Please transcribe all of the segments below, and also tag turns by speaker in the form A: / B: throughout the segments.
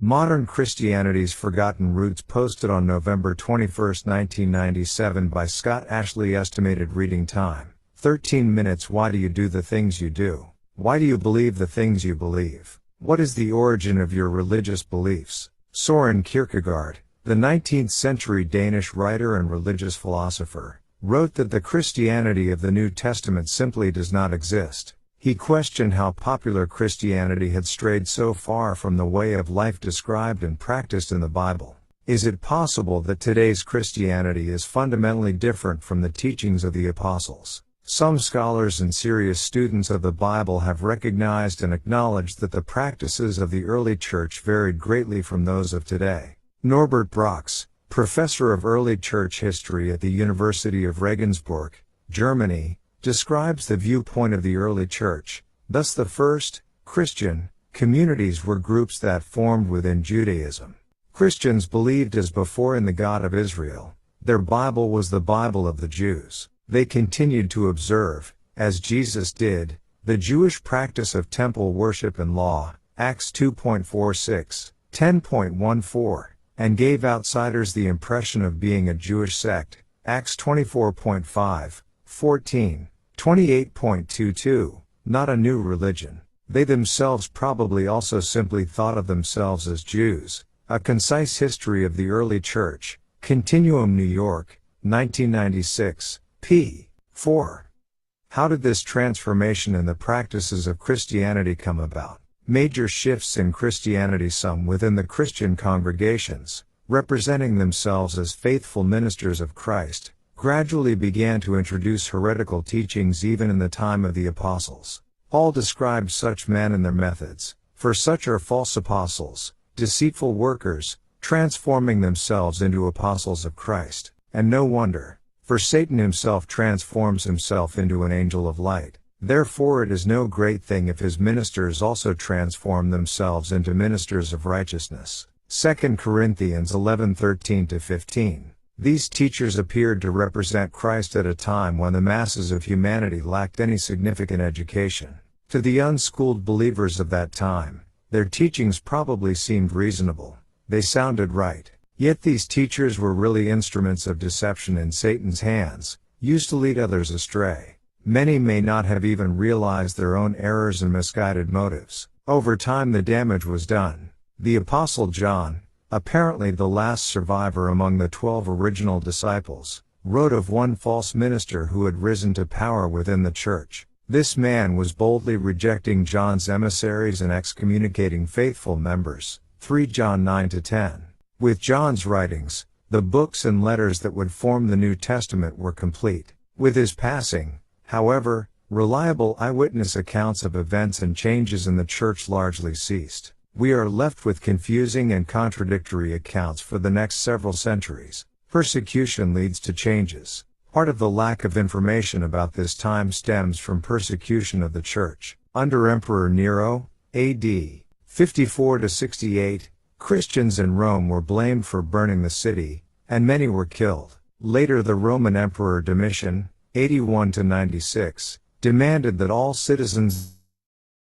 A: Modern Christianity's Forgotten Roots, posted on November 21, 1997 by Scott Ashley. Estimated reading time, 13 minutes. Why do you do the things you do? Why do you believe the things you believe? What is the origin of your religious beliefs? Søren Kierkegaard, the 19th century Danish writer and religious philosopher, wrote that the Christianity of the New Testament simply does not exist. He questioned how popular Christianity had strayed so far from the way of life described and practiced in the Bible. Is it possible that today's Christianity is fundamentally different from the teachings of the apostles? Some scholars and serious students of the Bible have recognized and acknowledged that the practices of the early church varied greatly from those of today. Norbert Brox, professor of early church history at the University of Regensburg, Germany, describes the viewpoint of the early church. Thus the first, Christian, communities were groups that formed within Judaism. Christians believed as before in the God of Israel. Their Bible was the Bible of the Jews. They continued to observe, as Jesus did, the Jewish practice of temple worship and law, Acts 2.46, 10.14, and gave outsiders the impression of being a Jewish sect, Acts 24.5, 14, 28.22, not a new religion. They themselves probably also simply thought of themselves as Jews. A Concise History of the Early Church, Continuum, New York, 1996, p. 4. How did this transformation in the practices of Christianity come about? Major shifts in Christianity. Some within the Christian congregations, representing themselves as faithful ministers of Christ, gradually began to introduce heretical teachings even in the time of the apostles. Paul described such men and their methods. For such are false apostles, deceitful workers, transforming themselves into apostles of Christ. And no wonder, for Satan himself transforms himself into an angel of light. Therefore it is no great thing if his ministers also transform themselves into ministers of righteousness. 2 Corinthians 11:13-15. These teachers appeared to represent Christ at a time when the masses of humanity lacked any significant education. To the unschooled believers of that time, their teachings probably seemed reasonable. They sounded right. Yet these teachers were really instruments of deception in Satan's hands, used to lead others astray. Many may not have even realized their own errors and misguided motives. Over time the damage was done. The Apostle John, apparently the last survivor among the 12 original disciples, wrote of one false minister who had risen to power within the church. This man was boldly rejecting John's emissaries and excommunicating faithful members. 3 John 9-10. With John's writings, the books and letters that would form the New Testament were complete. With his passing, however, reliable eyewitness accounts of events and changes in the church largely ceased. We are left with confusing and contradictory accounts for the next several centuries. Persecution leads to changes. Part of the lack of information about this time stems from persecution of the church. Under Emperor Nero, AD 54-68, Christians in Rome were blamed for burning the city, and many were killed. Later the Roman Emperor Domitian, 81-96, demanded that all citizens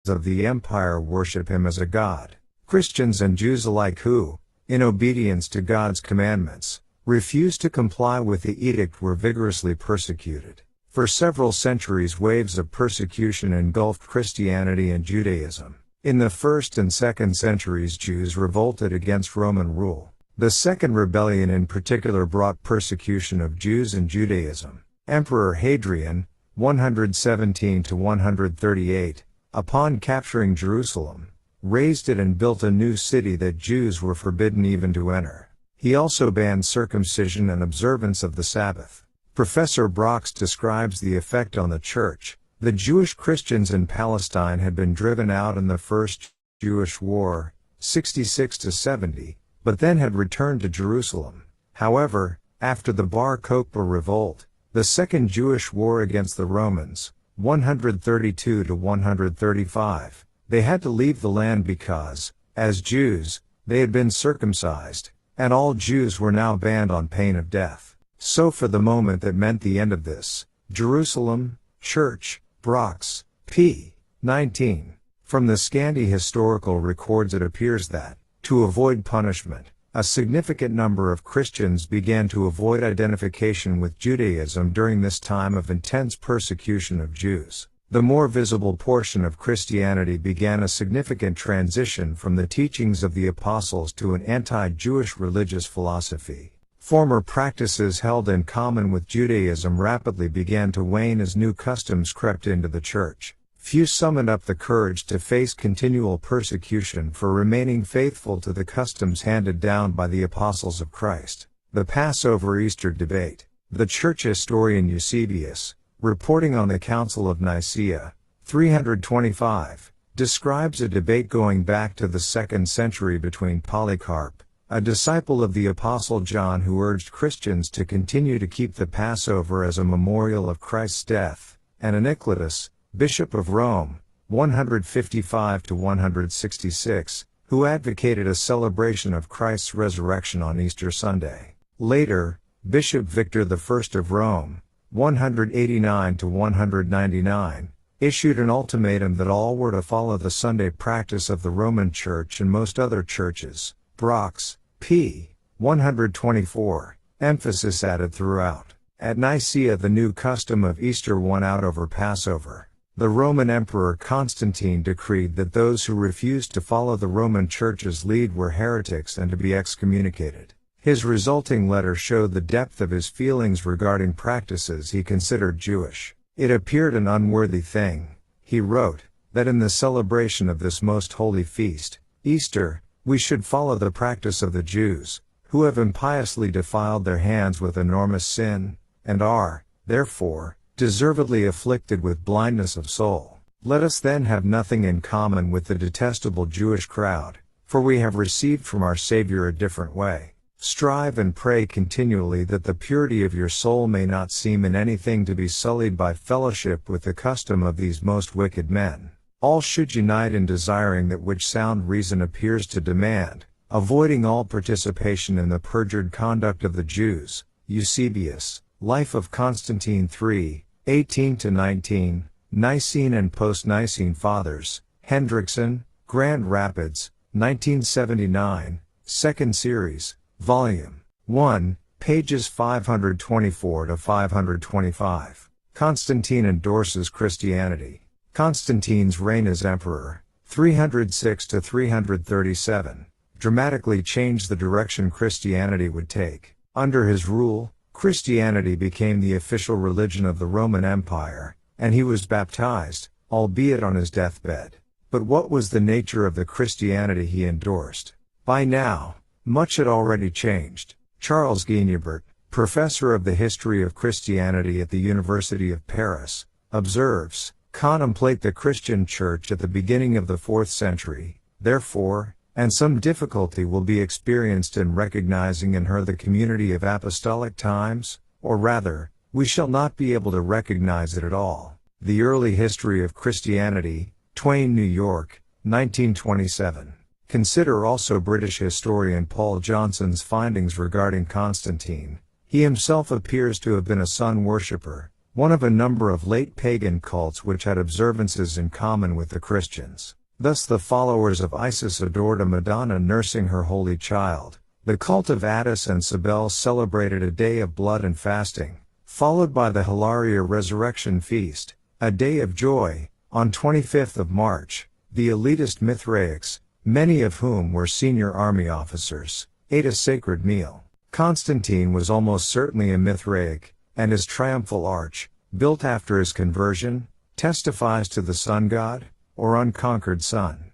A: of the empire worship him as a god. Christians and Jews alike who, in obedience to God's commandments, refused to comply with the edict were vigorously persecuted. For several centuries waves of persecution engulfed Christianity and Judaism. In the 1st and 2nd centuries Jews revolted against Roman rule. The Second Rebellion in particular brought persecution of Jews and Judaism. Emperor Hadrian, 117-138, upon capturing Jerusalem, razed it and built a new city that Jews were forbidden even to enter. He also banned circumcision and observance of the Sabbath. Professor Brox describes the effect on the church. The Jewish Christians in Palestine had been driven out in the First Jewish War, 66-70, but then had returned to Jerusalem. However, after the Bar Kokhba revolt, the Second Jewish War against the Romans, 132-135, they had to leave the land because, as Jews, they had been circumcised, and all Jews were now banned on pain of death. So for the moment that meant the end of this. Jerusalem, Church, Brox, p. 19. From the scanty historical records it appears that, To avoid punishment, a significant number of Christians began to avoid identification with Judaism during this time of intense persecution of Jews. The more visible portion of Christianity began a significant transition from the teachings of the apostles to an anti-Jewish religious philosophy. Former practices held in common with Judaism rapidly began to wane as new customs crept into the church. Few summoned up the courage to face continual persecution for remaining faithful to the customs handed down by the apostles of Christ. The Passover-Easter debate. The church historian Eusebius, reporting on the Council of Nicaea, 325, describes a debate going back to the 2nd century between Polycarp, a disciple of the Apostle John who urged Christians to continue to keep the Passover as a memorial of Christ's death, and Anicetus, Bishop of Rome, 155–166, who advocated a celebration of Christ's resurrection on Easter Sunday. Later, Bishop Victor I of Rome, 189–199, issued an ultimatum that all were to follow the Sunday practice of the Roman Church and most other churches. Brox, p. 124, emphasis added throughout. At Nicaea the new custom of Easter won out over Passover. The Roman Emperor Constantine decreed that those who refused to follow the Roman Church's lead were heretics and to be excommunicated. His resulting letter showed the depth of his feelings regarding practices he considered Jewish. It appeared an unworthy thing, he wrote, that in the celebration of this most holy feast, Easter, we should follow the practice of the Jews, who have impiously defiled their hands with enormous sin, and are, therefore, deservedly afflicted with blindness of soul. Let us then have nothing in common with the detestable Jewish crowd, for we have received from our Savior a different way. Strive and pray continually that the purity of your soul may not seem in anything to be sullied by fellowship with the custom of these most wicked men. All should unite in desiring that which sound reason appears to demand, avoiding all participation in the perjured conduct of the Jews. Eusebius, Life of Constantine 3, 18–19, Nicene and Post-Nicene Fathers, Hendrickson, Grand Rapids, 1979, 2nd Series, Volume 1, pages 524–525. Constantine endorses Christianity. Constantine's reign as emperor, 306–337, dramatically changed the direction Christianity would take. Under his rule, Christianity became the official religion of the Roman Empire, and he was baptized, albeit on his deathbed. But what was the nature of the Christianity he endorsed? By now, much had already changed. Charles Guignebert, professor of the history of Christianity at the University of Paris, observes, contemplate the Christian Church at the beginning of the 4th century, therefore, and some difficulty will be experienced in recognizing in her the community of apostolic times, or rather, we shall not be able to recognize it at all. The Early History of Christianity, Twain, New York, 1927. Consider also British historian Paul Johnson's findings regarding Constantine. He himself appears to have been a sun worshipper, one of a number of late pagan cults which had observances in common with the Christians. Thus the followers of Isis adored a Madonna nursing her holy child. The cult of Attis and Cybele celebrated a day of blood and fasting, followed by the Hilaria Resurrection Feast, a day of joy, on 25th of March. The elitist Mithraics, many of whom were senior army officers, ate a sacred meal. Constantine was almost certainly a Mithraic, and his triumphal arch, built after his conversion, testifies to the sun god, or unconquered sun.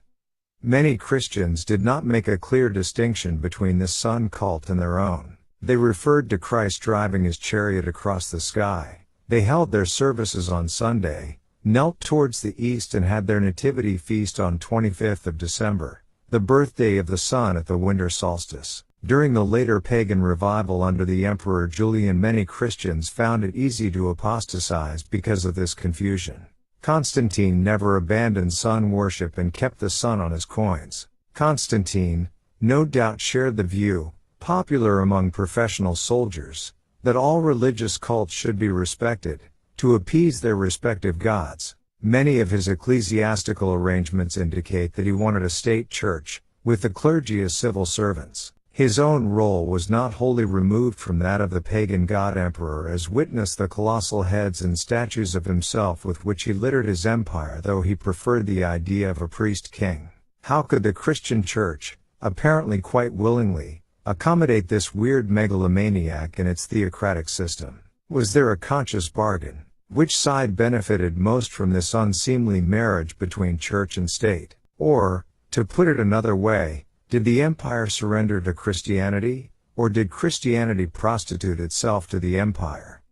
A: Many Christians did not make a clear distinction between this sun cult and their own. They referred to Christ driving his chariot across the sky. They held their services on Sunday, knelt towards the east and had their nativity feast on 25th of December, the birthday of the sun at the winter solstice. During the later pagan revival under the Emperor Julian, many Christians found it easy to apostatize because of this confusion. Constantine never abandoned sun worship and kept the sun on his coins. Constantine, no doubt, shared the view, popular among professional soldiers, that all religious cults should be respected, to appease their respective gods. Many of his ecclesiastical arrangements indicate that he wanted a state church, with the clergy as civil servants. His own role was not wholly removed from that of the pagan god-emperor, as witness the colossal heads and statues of himself with which he littered his empire, though he preferred the idea of a priest-king. How could the Christian Church, apparently quite willingly, accommodate this weird megalomaniac in its theocratic system? Was there a conscious bargain? Which side benefited most from this unseemly marriage between church and state? Or, to put it another way, did the empire surrender to Christianity, or did Christianity prostitute itself to the empire?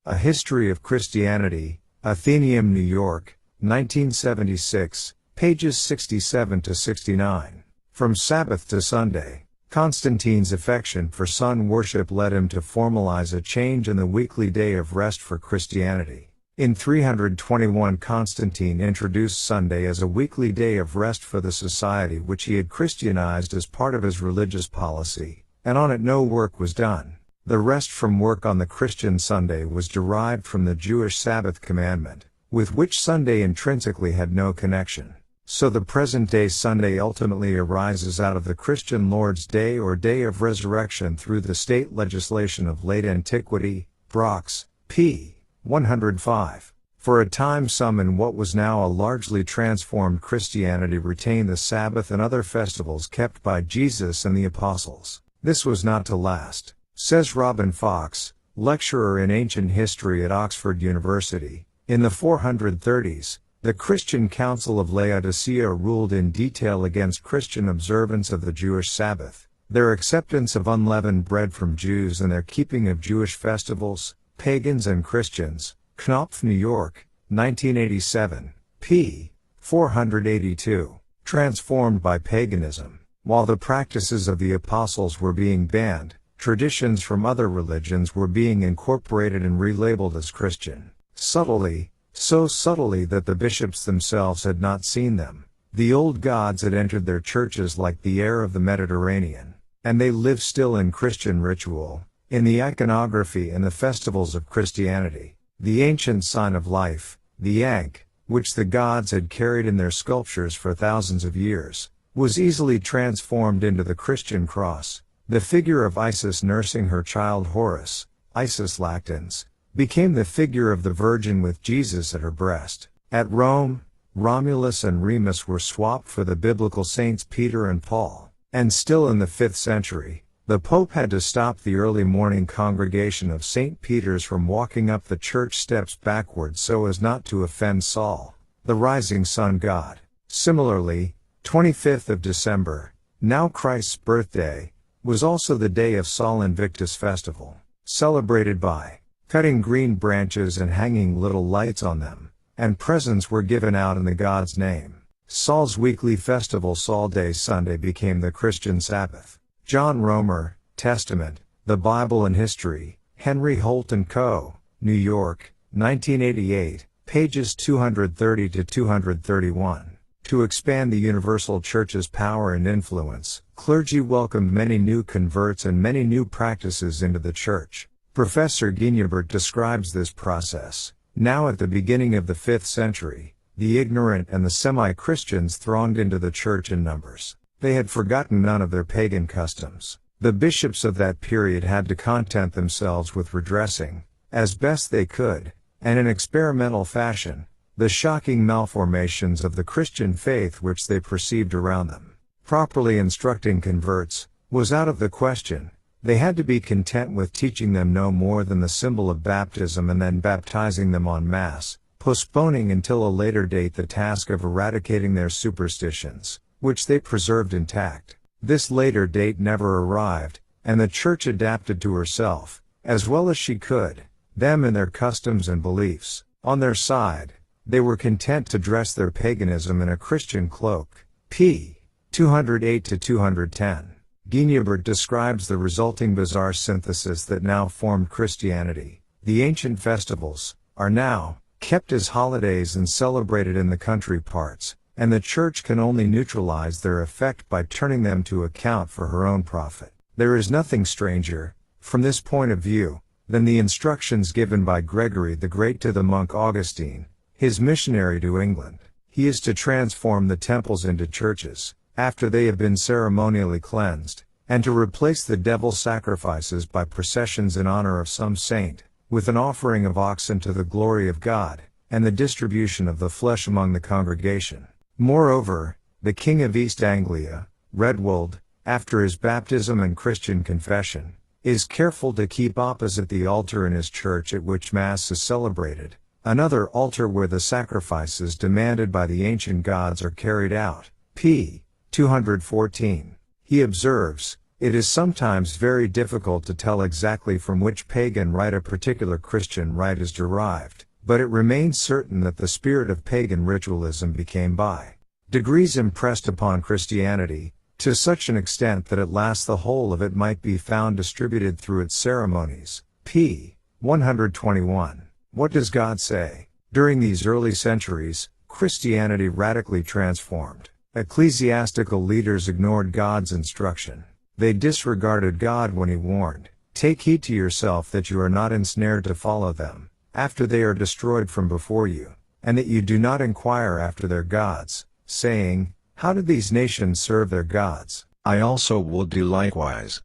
A: A History of Christianity, Athenaeum, New York, 1976, pages 67 to 69. From Sabbath to Sunday. Constantine's affection for sun worship led him to formalize a change in the weekly day of rest for Christianity. In 321, Constantine introduced Sunday as a weekly day of rest for the society which he had Christianized as part of his religious policy, and on it no work was done. The rest from work on the Christian Sunday was derived from the Jewish Sabbath commandment, with which Sunday intrinsically had no connection. So the present-day Sunday ultimately arises out of the Christian Lord's Day or Day of Resurrection through the state legislation of late antiquity, Brock's, p. 105. For a time some in what was now a largely transformed Christianity retained the Sabbath and other festivals kept by Jesus and the Apostles. This was not to last, says Robin Fox, lecturer in ancient history at Oxford University. In the 430s, the Christian Council of Laodicea ruled in detail against Christian observance of the Jewish Sabbath, their acceptance of unleavened bread from Jews and their keeping of Jewish festivals, Pagans and Christians, Knopf, New York, 1987, p. 482. Transformed by paganism. While the practices of the apostles were being banned, traditions from other religions were being incorporated and relabeled as Christian. Subtly, so subtly that the bishops themselves had not seen them. The old gods had entered their churches like the air of the Mediterranean, and they live still in Christian ritual, in the iconography and the festivals of Christianity. The ancient sign of life, the Ankh, which the gods had carried in their sculptures for thousands of years, was easily transformed into the Christian cross. The figure of Isis nursing her child Horus, Isis lactans, became the figure of the Virgin with Jesus at her breast. At Rome, Romulus and Remus were swapped for the biblical saints Peter and Paul. And still in the 5th century, the Pope had to stop the early morning congregation of St. Peter's from walking up the church steps backwards so as not to offend Sol, the rising sun god. Similarly, 25th of December, now Christ's birthday, was also the day of Sol Invictus festival, celebrated by cutting green branches and hanging little lights on them, and presents were given out in the god's name. Sol's weekly festival Sol Day Sunday became the Christian Sabbath. John Romer, Testament, The Bible and History, Henry Holt & Co., New York, 1988, pages 230 to 231. To expand the universal church's power and influence, clergy welcomed many new converts and many new practices into the church. Professor Guignebert describes this process. Now at the beginning of the 5th century, the ignorant and the semi-Christians thronged into the church in numbers. They had forgotten none of their pagan customs. The bishops of that period had to content themselves with redressing, as best they could, and in experimental fashion, the shocking malformations of the Christian faith which they perceived around them. Properly instructing converts was out of the question. They had to be content with teaching them no more than the symbol of baptism and then baptizing them en masse, postponing until a later date the task of eradicating their superstitions, which they preserved intact. This later date never arrived, and the church adapted to herself, as well as she could, them and their customs and beliefs. On their side, they were content to dress their paganism in a Christian cloak. p. 208 to 210. Guignebert describes the resulting bizarre synthesis that now formed Christianity. The ancient festivals are now kept as holidays and celebrated in the country parts, and the church can only neutralize their effect by turning them to account for her own profit. There is nothing stranger, from this point of view, than the instructions given by Gregory the Great to the monk Augustine, his missionary to England. He is to transform the temples into churches, after they have been ceremonially cleansed, and to replace the devil's sacrifices by processions in honor of some saint, with an offering of oxen to the glory of God, and the distribution of the flesh among the congregation. Moreover, the King of East Anglia, Redwold, after his baptism and Christian confession, is careful to keep opposite the altar in his church at which Mass is celebrated, another altar where the sacrifices demanded by the ancient gods are carried out. p. 214. He observes, "It is sometimes very difficult to tell exactly from which pagan rite a particular Christian rite is derived, but it remains certain that the spirit of pagan ritualism became by degrees impressed upon Christianity, to such an extent that at last the whole of it might be found distributed through its ceremonies." p. 121. What does God say? During these early centuries, Christianity radically transformed. Ecclesiastical leaders ignored God's instruction. They disregarded God when he warned, "Take heed to yourself that you are not ensnared to follow them, after they are destroyed from before you, and that you do not inquire after their gods, saying, How did these nations serve their gods? I also will do likewise.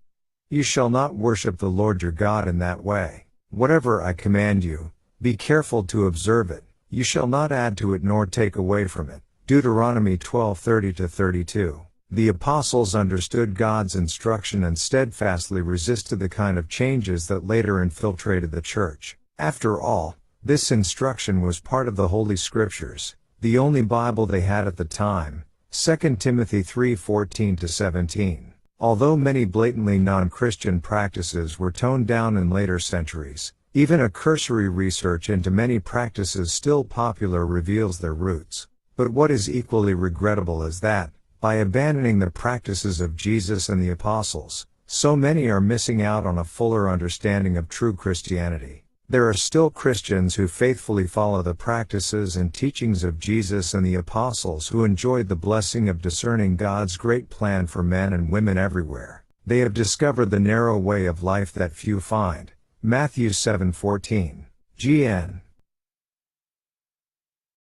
A: You shall not worship the Lord your God in that way. Whatever I command you, be careful to observe it. You shall not add to it nor take away from it." Deuteronomy 12:30-32. The apostles understood God's instruction and steadfastly resisted the kind of changes that later infiltrated the church. After all, this instruction was part of the Holy Scriptures, the only Bible they had at the time. 2 Timothy 3:14-17. Although many blatantly non-Christian practices were toned down in later centuries, even a cursory research into many practices still popular reveals their roots. But what is equally regrettable is that, by abandoning the practices of Jesus and the apostles, so many are missing out on a fuller understanding of true Christianity. There are still Christians who faithfully follow the practices and teachings of Jesus and the apostles, who enjoyed the blessing of discerning God's great plan for men and women everywhere. They have discovered the narrow way of life that few find. Matthew 7:14. GN